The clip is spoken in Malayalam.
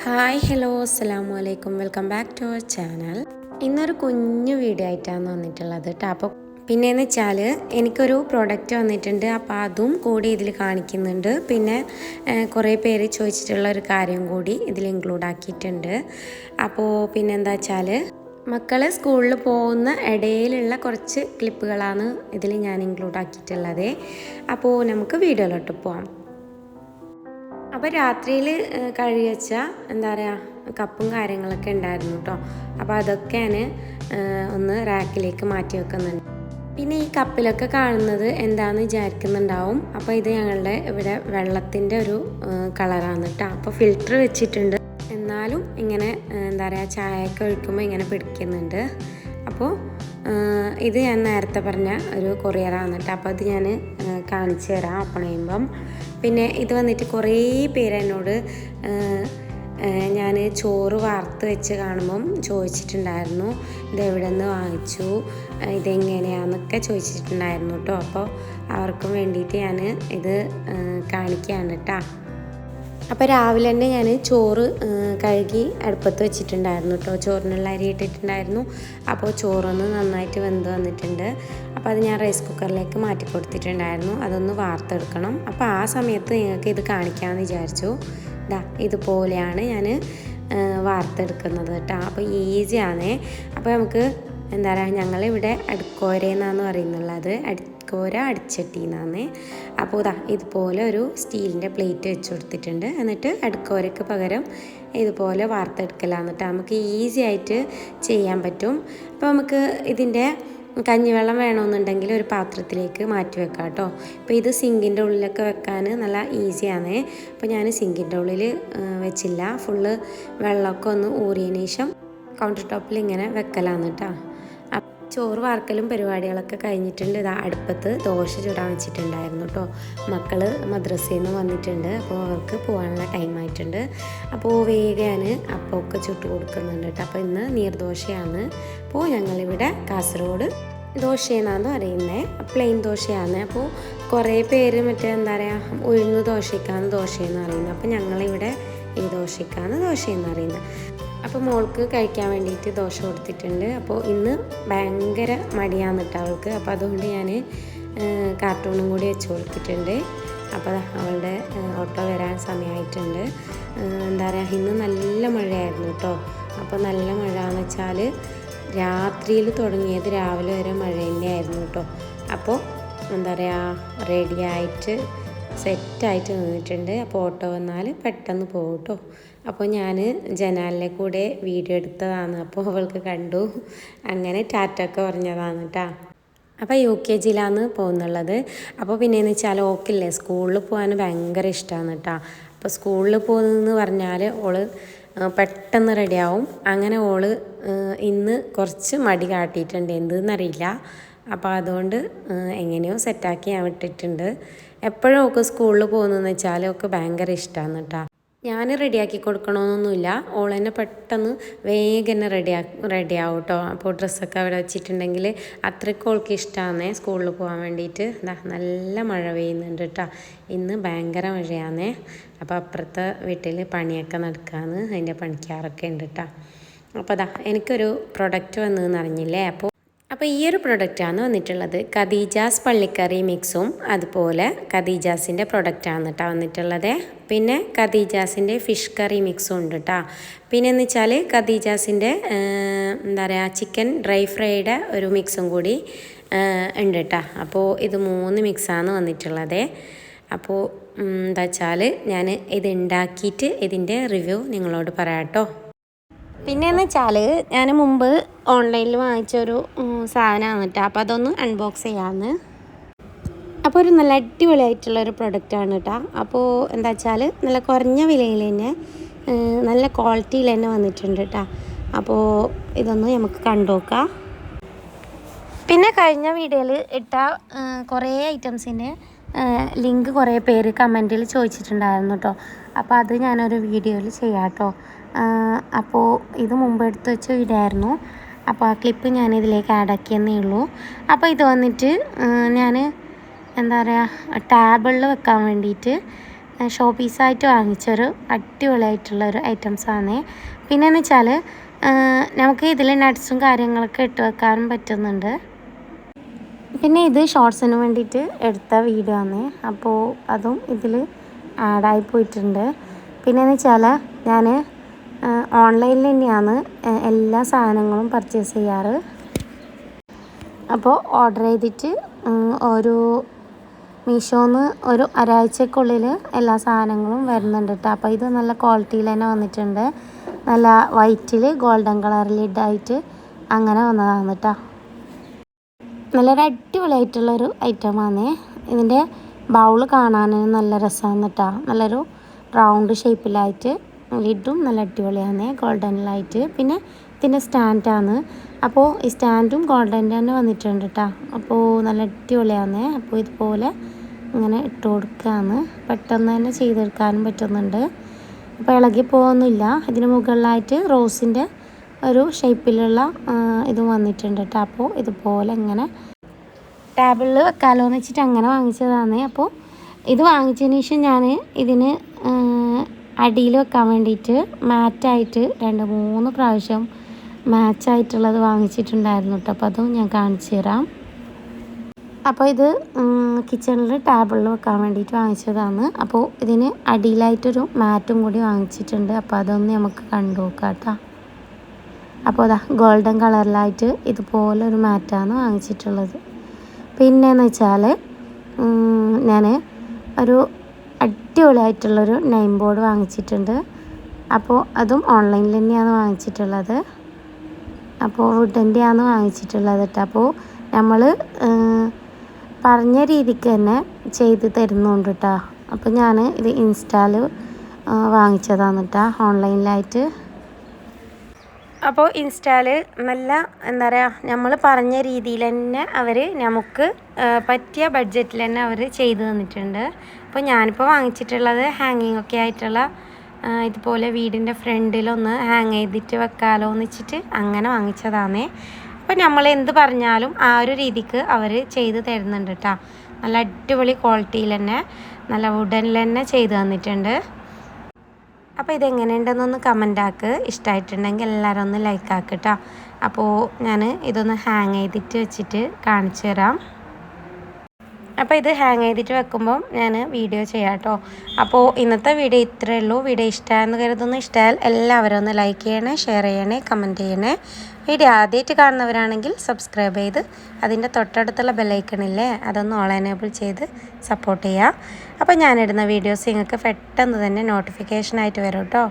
ഹായ് ഹലോ അസ്സലാമു അലൈക്കും welcome back to our channel. ഇന്നൊരു കുഞ്ഞു വീഡിയോ ആയിട്ടാണ് വന്നിട്ടുള്ളത് കേട്ടോ. അപ്പോൾ പിന്നെയെന്ന് വെച്ചാൽ എനിക്കൊരു പ്രോഡക്റ്റ് വന്നിട്ടുണ്ട്, അപ്പോൾ അതും കൂടി ഇതിൽ കാണിക്കുന്നുണ്ട്. പിന്നെ കുറേ പേര് ചോദിച്ചിട്ടുള്ള ഒരു കാര്യം കൂടി ഇതിൽ ഇൻക്ലൂഡ് ആക്കിയിട്ടുണ്ട്. അപ്പോൾ പിന്നെന്താ വെച്ചാൽ മക്കൾ സ്കൂളിൽ പോകുന്ന ഇടയിലുള്ള കുറച്ച് ക്ലിപ്പുകളാണ് ഇതിൽ ഞാൻ ഇൻക്ലൂഡ് ആക്കിയിട്ടുള്ളത്. അപ്പോൾ നമുക്ക് വീഡിയോയിലോട്ട് പോകാം. അപ്പോൾ രാത്രിയിൽ കഴുകി വെച്ച എന്താ പറയുക കപ്പും കാര്യങ്ങളൊക്കെ ഉണ്ടായിരുന്നു കേട്ടോ. അപ്പോൾ അതൊക്കെ ഞാൻ ഒന്ന് റാക്കിലേക്ക് മാറ്റി വെക്കുന്നുണ്ട്. പിന്നെ ഈ കപ്പിലൊക്കെ കാണുന്നത് എന്താണെന്ന് വിചാരിക്കുന്നുണ്ടാവും. അപ്പോൾ ഇത് ഞങ്ങളുടെ ഇവിടെ വെള്ളത്തിൻ്റെ ഒരു കളറാണ് കേട്ടോ. അപ്പോൾ ഫിൽറ്റർ വെച്ചിട്ടുണ്ട്, എന്നാലും ഇങ്ങനെ എന്താ പറയുക ചായയൊക്കെ ഒഴിക്കുമ്പോൾ ഇങ്ങനെ പിടിക്കുന്നുണ്ട്. അപ്പോൾ ഇത് ഞാൻ നേരത്തെ പറഞ്ഞ ഒരു കൊറിയറാണ് കേട്ടോ. അപ്പോൾ അത് ഞാൻ കാണിച്ചു തരാം ഓപ്പൺ ചെയ്യുമ്പം. പിന്നെ ഇത് വന്നിട്ട് കുറേ പേര് എന്നോട് ഞാൻ ചോറ് വാർത്ത് വെച്ച് കാണുമ്പം ചോദിച്ചിട്ടുണ്ടായിരുന്നു, ഇതെവിടെ നിന്ന് വാങ്ങിച്ചു, ഇതെങ്ങനെയാണെന്നൊക്കെ ചോദിച്ചിട്ടുണ്ടായിരുന്നു കേട്ടോ. അപ്പോൾ അവർക്കും വേണ്ടിയിട്ട് ഞാൻ ഇത് കാണിക്കുകയാണ് കേട്ടോ. അപ്പോൾ രാവിലെ തന്നെ ഞാൻ ചോറ് കഴുകി അടുപ്പത്ത് വെച്ചിട്ടുണ്ടായിരുന്നു കേട്ടോ. ചോറിനുള്ള അരി ഇട്ടിട്ടുണ്ടായിരുന്നു. അപ്പോൾ ചോറൊന്ന് നന്നായിട്ട് വെന്ത് വന്നിട്ടുണ്ട്. അപ്പോൾ അത് ഞാൻ റൈസ് കുക്കറിലേക്ക് മാറ്റി കൊടുത്തിട്ടുണ്ടായിരുന്നു. അതൊന്ന് വാർത്തെടുക്കണം. അപ്പോൾ ആ സമയത്ത് നിങ്ങൾക്ക് ഇത് കാണിക്കാമെന്ന് വിചാരിച്ചു. ഇതുപോലെയാണ് ഞാൻ വാർത്തെടുക്കുന്നത് കേട്ടോ. അപ്പോൾ ഈസിയാണേ. അപ്പോൾ നമുക്ക് എന്താ പറയുക, ഞങ്ങളിവിടെ അടുക്കോരയെന്നാണ് പറയുന്നുള്ളത്, അടുക്കോര അടിച്ചട്ടി എന്നാണ്. അപ്പോൾ ഇതുപോലെ ഒരു സ്റ്റീലിൻ്റെ പ്ലേറ്റ് വെച്ച് കൊടുത്തിട്ടുണ്ട്. എന്നിട്ട് അടുക്കോരയ്ക്ക് പകരം ഇതുപോലെ വാർത്തെടുക്കലാന്ന് കേട്ടോ. നമുക്ക് ഈസി ആയിട്ട് ചെയ്യാൻ പറ്റും. അപ്പോൾ നമുക്ക് ഇതിൻ്റെ കഞ്ഞിവെള്ളം വേണമെന്നുണ്ടെങ്കിൽ ഒരു പാത്രത്തിലേക്ക് മാറ്റി വെക്കാം കേട്ടോ. ഇപ്പോൾ ഇത് സിങ്കിൻ്റെ ഉള്ളിലൊക്കെ വെക്കാൻ നല്ല ഈസിയാണ്. അപ്പോൾ ഞാൻ സിങ്കിൻ്റെ ഉള്ളിൽ വെച്ചില്ല, ഫുള്ള് വെള്ളമൊക്കെ ഒന്ന് ഊറിയതിന് ശേഷം കൗണ്ടർ ടോപ്പിൽ ഇങ്ങനെ വെക്കലാന്ന് കേട്ടോ. ചോറ് വാർക്കലും പരിപാടികളൊക്കെ കഴിഞ്ഞിട്ടുണ്ട്. അടുപ്പത്ത് ദോശ ചുടാൻ വെച്ചിട്ടുണ്ടായിരുന്നു കേട്ടോ. മക്കൾ മദ്രസയിൽ നിന്ന് വന്നിട്ടുണ്ട്, അപ്പോൾ അവർക്ക് പോകാനുള്ള ടൈം ആയിട്ടുണ്ട്. അപ്പോൾ വേഗം അപ്പമൊക്കെ ചുട്ട് കൊടുക്കുന്നുണ്ട് കേട്ടോ. അപ്പോൾ ഇന്ന് നീർദോശയാണ്. അപ്പോൾ ഞങ്ങളിവിടെ കാസർഗോഡ് ദോശയെന്നാണ് പറയുന്നത്, പ്ലെയിൻ ദോശയാണ്. അപ്പോൾ കുറേ പേര് മറ്റേ എന്താ പറയുക ഉഴുന്ന് ദോശയ്ക്കാണ് ദോശയെന്ന് പറയുന്നത്. അപ്പോൾ ഞങ്ങളിവിടെ ഈ ദോശയ്ക്കാണ് ദോശയെന്ന് പറയുന്നത്. അപ്പോൾ മോൾക്ക് കഴിക്കാൻ വേണ്ടിയിട്ട് ദോശ കൊടുത്തിട്ടുണ്ട്. അപ്പോൾ ഇന്ന് ഭയങ്കര മടിയാന്ന് കേട്ടോ അവൾക്ക്. അപ്പോൾ അതുകൊണ്ട് ഞാൻ കാർട്ടൂണും കൂടി വെച്ച് കൊടുത്തിട്ടുണ്ട്. അപ്പോൾ അവളുടെ ഓട്ടോ വരാൻ സമയമായിട്ടുണ്ട്. എന്താ പറയുക, ഇന്ന് നല്ല മഴയായിരുന്നു കേട്ടോ. അപ്പോൾ നല്ല മഴ എന്ന് വെച്ചാൽ രാത്രിയിൽ തുടങ്ങിയത് രാവിലെ വരെ മഴ തന്നെയായിരുന്നു കേട്ടോ. അപ്പോൾ എന്താ പറയുക റെഡിയായിട്ട് സെറ്റായിട്ട് നിന്നിട്ടുണ്ട്. അപ്പോൾ ഓട്ടോ വന്നാൽ പെട്ടെന്ന് പോകും കേട്ടോ. അപ്പോൾ ഞാൻ ജനാലിലെ കൂടെ വീഡിയോ എടുത്തതാണ്. അപ്പോൾ അവൾക്ക് കണ്ടു, അങ്ങനെ ടാറ്റൊക്കെ പറഞ്ഞതാണ് കേട്ടോ. അപ്പോൾ UKGയിലാണ് പോകുന്നുള്ളത്. അപ്പോൾ പിന്നെയെന്ന് വെച്ചാൽ ഓക്കില്ലേ സ്കൂളിൽ പോകാൻ ഭയങ്കര ഇഷ്ടമാണ് കേട്ടോ. അപ്പോൾ സ്കൂളിൽ പോകുന്നതെന്ന് പറഞ്ഞാൽ ഓള് പെട്ടെന്ന് റെഡിയാവും. അങ്ങനെ ഓള് ഇന്ന് കുറച്ച് മടി കാട്ടിയിട്ടുണ്ട്, എന്തെന്നറിയില്ല. അപ്പോൾ അതുകൊണ്ട് എങ്ങനെയോ സെറ്റാക്കി ഞാൻ വിട്ടിട്ടുണ്ട്. എപ്പോഴും ഒക്കെ സ്കൂളിൽ പോകുന്നതെന്ന് വെച്ചാൽ ഒക്കെ ഭയങ്കര ഇഷ്ടമാണ് കേട്ടോ. ഞാൻ റെഡിയാക്കി കൊടുക്കണമെന്നൊന്നുമില്ല, ഓൾ തന്നെ പെട്ടെന്ന് വേഗം തന്നെ റെഡിയാവും കേട്ടോ. അപ്പോൾ ഡ്രസ്സൊക്കെ അവിടെ വെച്ചിട്ടുണ്ടെങ്കിൽ അത്രയ്ക്ക് ഓൾക്ക് ഇഷ്ടമാണ് സ്കൂളിൽ പോകാൻ വേണ്ടിയിട്ട്. നല്ല മഴ പെയ്യുന്നുണ്ട് കേട്ടോ. ഇന്ന് ഭയങ്കര മഴയാണേ. അപ്പോൾ അപ്പുറത്തെ വീട്ടിൽ പണിയൊക്കെ നടക്കാമെന്ന് അതിൻ്റെ പണിക്കാറൊക്കെ ഉണ്ട് കേട്ടോ. അപ്പോൾ എനിക്കൊരു പ്രൊഡക്റ്റ് വന്നതെന്ന് അറിഞ്ഞില്ലേ. അപ്പോൾ ഈ ഒരു പ്രൊഡക്റ്റാണ് വന്നിട്ടുള്ളത്. ഖദീജാസ് പള്ളിക്കറി മിക്സും അതുപോലെ ഖദീജാസിൻ്റെ പ്രൊഡക്റ്റാണ് കേട്ടോ വന്നിട്ടുള്ളത്. പിന്നെ ഖദീജാസിൻ്റെ ഫിഷ് കറി മിക്സും ഉണ്ട് കേട്ടോ. പിന്നെ എന്ന് വെച്ചാൽ ഖദീജാസിൻ്റെ എന്താ പറയുക ചിക്കൻ ഡ്രൈ ഫ്രൈയുടെ ഒരു മിക്സും കൂടി ഉണ്ട് കേട്ടോ. അപ്പോൾ ഇത് 3 മിക്സാണ് വന്നിട്ടുള്ളത്. അപ്പോൾ എന്താ വെച്ചാൽ ഞാൻ ഇത് ഉണ്ടാക്കിയിട്ട് ഇതിൻ്റെ റിവ്യൂ നിങ്ങളോട് പറയാം കേട്ടോ. പിന്നെയെന്ന് വെച്ചാൽ ഞാൻ മുമ്പ് ഓൺലൈനിൽ വാങ്ങിച്ചൊരു സാധനമാണ് കേട്ടോ. അപ്പോൾ അതൊന്ന് അൺബോക്സ് ചെയ്യാമെന്ന്. അപ്പോൾ ഒരു നല്ല അടിപൊളിയായിട്ടുള്ളൊരു പ്രൊഡക്റ്റാണ് കേട്ടോ. അപ്പോൾ എന്താ വെച്ചാൽ നല്ല കുറഞ്ഞ വിലയിൽ തന്നെ നല്ല ക്വാളിറ്റിയിൽ തന്നെ വന്നിട്ടുണ്ട് കേട്ടോ. അപ്പോൾ ഇതൊന്ന് നമുക്ക് കണ്ടുനോക്കാം. പിന്നെ കഴിഞ്ഞ വീഡിയോയിൽ ഇട്ട കുറേ ഐറ്റംസിൻ്റെ ലിങ്ക് കുറേ പേര് കമൻറ്റിൽ ചോദിച്ചിട്ടുണ്ടായിരുന്നു കേട്ടോ. അപ്പോൾ അത് ഞാനൊരു വീഡിയോയിൽ ചെയ്യാം കേട്ടോ. അപ്പോൾ ഇത് മുമ്പ് എടുത്ത് വെച്ച വീഡിയോ ആയിരുന്നു. അപ്പോൾ ആ ക്ലിപ്പ് ഞാനിതിലേക്ക് ആഡാക്കിയെന്നേ ഉള്ളൂ. അപ്പോൾ ഇത് വന്നിട്ട് ഞാൻ എന്താ പറയുക ടാബിളിൽ വെക്കാൻ വേണ്ടിയിട്ട് ഷോ പീസായിട്ട് വാങ്ങിച്ചൊരു അടിപൊളിയായിട്ടുള്ളൊരു ഐറ്റംസാണ്. പിന്നെയെന്ന് വെച്ചാൽ നമുക്ക് ഇതിൽ നട്ട്സും കാര്യങ്ങളൊക്കെ ഇട്ട് വെക്കാനും പറ്റുന്നുണ്ട്. പിന്നെ ഇത് ഷോർട്സിന് വേണ്ടിയിട്ട് എടുത്ത വീഡിയോ ആണ്. അപ്പോൾ അതും ഇതിൽ ആഡായി പോയിട്ടുണ്ട്. പിന്നെയെന്ന് വെച്ചാൽ ഞാൻ ഓൺലൈനിൽ തന്നെയാണ് എല്ലാ സാധനങ്ങളും പർച്ചേസ് ചെയ്യാറ്. അപ്പോൾ ഓർഡർ ചെയ്തിട്ട് ഒരു മീഷോന്ന് ഒരു ഒരാഴ്ചക്കുള്ളിൽ എല്ലാ സാധനങ്ങളും വരുന്നുണ്ട് കേട്ടോ. അപ്പോൾ ഇത് നല്ല ക്വാളിറ്റിയിൽ തന്നെ വന്നിട്ടുണ്ട്. നല്ല വൈറ്റിൽ ഗോൾഡൻ കളറിൽ ഇടായിട്ട് അങ്ങനെ വന്നതാണ് കേട്ടോ. നല്ലൊരു അടിപൊളിയായിട്ടുള്ളൊരു ഐറ്റമാണ്. ഇതിൻ്റെ ബൗള് കാണാൻ നല്ല രസമാണ് കേട്ടോ. നല്ലൊരു റൗണ്ട് ഷേപ്പിലായിട്ട് ലിഡും നല്ല അടിപൊളിയാണ് ഗോൾഡനിലായിട്ട്. പിന്നെ ഇതിൻ്റെ സ്റ്റാൻഡാണ്. അപ്പോൾ ഈ സ്റ്റാൻഡും ഗോൾഡൻ തന്നെ വന്നിട്ടുണ്ട് കേട്ടോ. അപ്പോൾ നല്ല അടിപൊളിയാണ്. അപ്പോൾ ഇതുപോലെ ഇങ്ങനെ ഇട്ട് കൊടുക്കുകയാണ്. പെട്ടെന്ന് തന്നെ ചെയ്തെടുക്കാനും പറ്റുന്നുണ്ട്. അപ്പോൾ ഇളകി പോകുന്നില്ല. ഇതിന് മുകളിലായിട്ട് റോസിൻ്റെ ഒരു ഷേപ്പിലുള്ള ഇതും വന്നിട്ടുണ്ട് കേട്ടോ. അപ്പോൾ ഇതുപോലെ ഇങ്ങനെ ടേബിളിൽ വെക്കാമല്ലോ എന്ന് വെച്ചിട്ട് അങ്ങനെ വാങ്ങിച്ചതാണ്. അപ്പോൾ ഇത് വാങ്ങിച്ചതിന് ശേഷം ഞാൻ ഇതിന് അടിയിൽ വെക്കാൻ വേണ്ടിയിട്ട് മാറ്റായിട്ട് 2-3 പ്രാവശ്യം മാച്ചായിട്ടുള്ളത് വാങ്ങിച്ചിട്ടുണ്ടായിരുന്നു കേട്ടോ. അപ്പോൾ അതും ഞാൻ കാണിച്ചു തരാം. അപ്പോൾ ഇത് കിച്ചണിൽ ടേബിളിൽ വെക്കാൻ വേണ്ടിയിട്ട് വാങ്ങിച്ചതാണ്. അപ്പോൾ ഇതിന് അടിയിലായിട്ടൊരു മാറ്റും കൂടി വാങ്ങിച്ചിട്ടുണ്ട്. അപ്പോൾ അതൊന്ന് നമുക്ക് കണ്ടു നോക്കാം കേട്ടോ. അപ്പോൾ അതാ ഗോൾഡൻ കളറിലായിട്ട് ഇതുപോലെ ഒരു മാറ്റാണ് വാങ്ങിച്ചിട്ടുള്ളത്. പിന്നെയെന്ന് വെച്ചാൽ ഞാൻ ഒരു അടിപൊളിയായിട്ടുള്ളൊരു നെയിം ബോർഡ് വാങ്ങിച്ചിട്ടുണ്ട്. അപ്പോൾ അതും ഓൺലൈനിൽ തന്നെയാണ് വാങ്ങിച്ചിട്ടുള്ളത്. അപ്പോൾ വുഡൻ്റെയാണ് വാങ്ങിച്ചിട്ടുള്ളത് കേട്ടോ. അപ്പോൾ നമ്മൾ പറഞ്ഞ രീതിക്ക് തന്നെ ചെയ്ത് തരുന്നുണ്ട് കേട്ടോ. അപ്പോൾ ഞാൻ ഇത് ഇൻസ്റ്റാൾ വാങ്ങിച്ചതാണ് കേട്ടോ ഓൺലൈനിലായിട്ട്. അപ്പോൾ ഇൻസ്റ്റാൾ നല്ല എന്താ പറയുക, നമ്മൾ പറഞ്ഞ രീതിയിൽ തന്നെ അവർ നമുക്ക് പറ്റിയ ബഡ്ജറ്റിൽ തന്നെ അവർ ചെയ്തു തന്നിട്ടുണ്ട്. അപ്പോൾ ഞാനിപ്പോൾ വാങ്ങിച്ചിട്ടുള്ളത് ഹാങ്ങിങ് ഒക്കെ ആയിട്ടുള്ള ഇതുപോലെ വീടിൻ്റെ ഫ്രണ്ടിലൊന്ന് ഹാങ് ചെയ്തിട്ട് വെക്കാമല്ലോ എന്ന് വെച്ചിട്ട് അങ്ങനെ വാങ്ങിച്ചതാണ്. അപ്പോൾ നമ്മൾ എന്ത് പറഞ്ഞാലും ആ ഒരു രീതിക്ക് അവർ ചെയ്ത് തരുന്നുണ്ട് കേട്ടോ. നല്ല അടിപൊളി ക്വാളിറ്റിയിൽ തന്നെ നല്ല വുഡനിൽ തന്നെ ചെയ്ത് തന്നിട്ടുണ്ട്. അപ്പോൾ ഇതെങ്ങനെയുണ്ടെന്നൊന്ന് കമൻ്റ് ഇഷ്ടമായിട്ടുണ്ടെങ്കിൽ എല്ലാവരും ഒന്ന് ലൈക്ക് കേട്ടോ. അപ്പോൾ ഞാൻ ഇതൊന്ന് ഹാങ് ചെയ്തിട്ട് വെച്ചിട്ട് കാണിച്ചു തരാം. അപ്പോൾ ഇത് ഹാങ് ചെയ്തിട്ട് വെക്കുമ്പം ഞാൻ വീഡിയോ ചെയ്യാം കേട്ടോ. അപ്പോൾ ഇന്നത്തെ വീഡിയോ ഇത്രയേ ഉള്ളൂ. വീഡിയോ ഇഷ്ടമായെന്ന് കരുതുന്നു. ഇഷ്ടമായാൽ എല്ലാവരും ഒന്ന് ലൈക്ക് ചെയ്യണേ, ഷെയർ ചെയ്യണേ, കമൻറ്റ് ചെയ്യണേ. വീഡിയോ ആദ്യമായിട്ട് കാണുന്നവരാണെങ്കിൽ സബ്സ്ക്രൈബ് ചെയ്ത് അതിൻ്റെ തൊട്ടടുത്തുള്ള ബെല്ലൈക്കണില്ലേ അതൊന്ന് ഓൾ എനേബിൾ ചെയ്ത് സപ്പോർട്ട് ചെയ്യുക. അപ്പോൾ ഞാനിടുന്ന വീഡിയോസ് നിങ്ങൾക്ക് പെട്ടെന്ന് തന്നെ നോട്ടിഫിക്കേഷനായിട്ട് വരും കേട്ടോ.